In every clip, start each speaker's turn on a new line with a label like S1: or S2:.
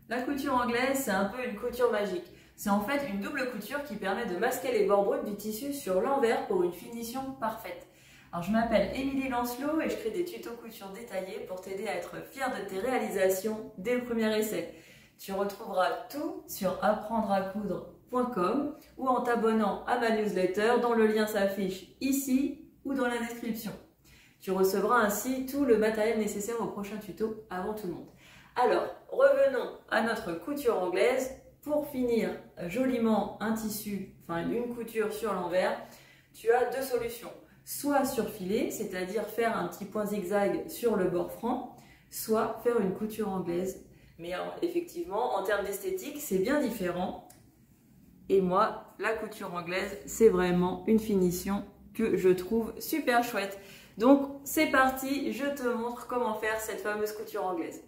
S1: La couture anglaise, c'est un peu une couture magique. C'est en fait une double couture qui permet de masquer les bords bruts du tissu sur l'envers pour une finition parfaite. Alors, je m'appelle Émilie Lancelot et je crée des tutos couture détaillés pour t'aider à être fière de tes réalisations dès le premier essai. Tu retrouveras tout sur apprendracoudre.com ou en t'abonnant à ma newsletter dont le lien s'affiche ici ou dans la description. Tu recevras ainsi tout le matériel nécessaire au prochain tuto avant tout le monde. Alors, revenons à notre couture anglaise. Pour finir joliment un tissu, une couture sur l'envers, tu as deux solutions. Soit surfiler, c'est-à-dire faire un petit point zigzag sur le bord franc, soit faire une couture anglaise. Mais effectivement, en termes d'esthétique, c'est bien différent. Et moi, la couture anglaise, c'est vraiment une finition que je trouve super chouette. Donc, c'est parti, je te montre comment faire cette fameuse couture anglaise.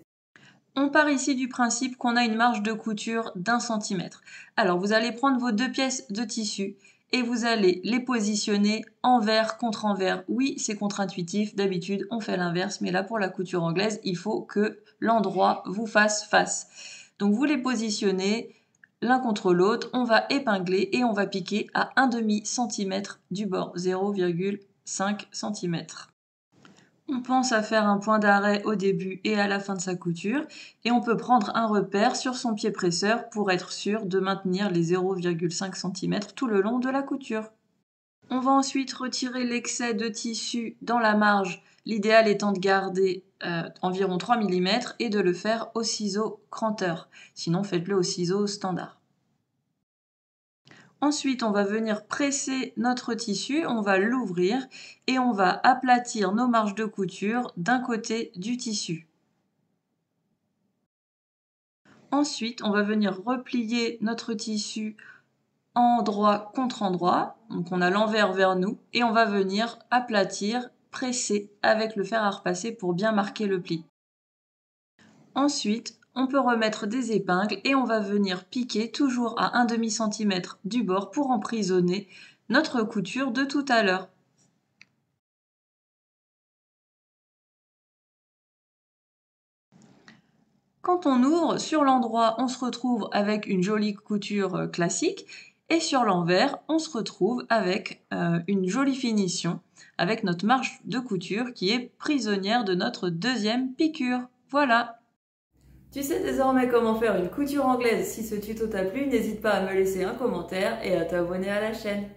S2: On part ici du principe qu'on a une marge de couture d'1 centimètre. Alors, vous allez prendre vos deux pièces de tissu et vous allez les positionner envers contre envers. Oui, c'est contre-intuitif, d'habitude on fait l'inverse, mais là pour la couture anglaise, il faut que l'endroit vous fasse face. Donc vous les positionnez l'un contre l'autre, on va épingler et on va piquer à 1/2 cm du bord, 0,5 cm. On pense à faire un point d'arrêt au début et à la fin de sa couture et on peut prendre un repère sur son pied presseur pour être sûr de maintenir les 0,5 cm tout le long de la couture. On va ensuite retirer l'excès de tissu dans la marge, l'idéal étant de garder environ 3 mm et de le faire au ciseau cranteur, sinon faites-le au ciseau standard. Ensuite, on va venir presser notre tissu, on va l'ouvrir et on va aplatir nos marges de couture d'un côté du tissu. Ensuite, on va venir replier notre tissu endroit contre endroit, donc on a l'envers vers nous, et on va venir aplatir, presser avec le fer à repasser pour bien marquer le pli. Ensuite, on peut remettre des épingles et on va venir piquer toujours à 1/2 cm du bord pour emprisonner notre couture de tout à l'heure. Quand on ouvre, sur l'endroit, on se retrouve avec une jolie couture classique et sur l'envers, on se retrouve avec une jolie finition avec notre marge de couture qui est prisonnière de notre deuxième piqûre. Voilà!
S1: Tu sais désormais comment faire une couture anglaise. Si ce tuto t'a plu, n'hésite pas à me laisser un commentaire et à t'abonner à la chaîne.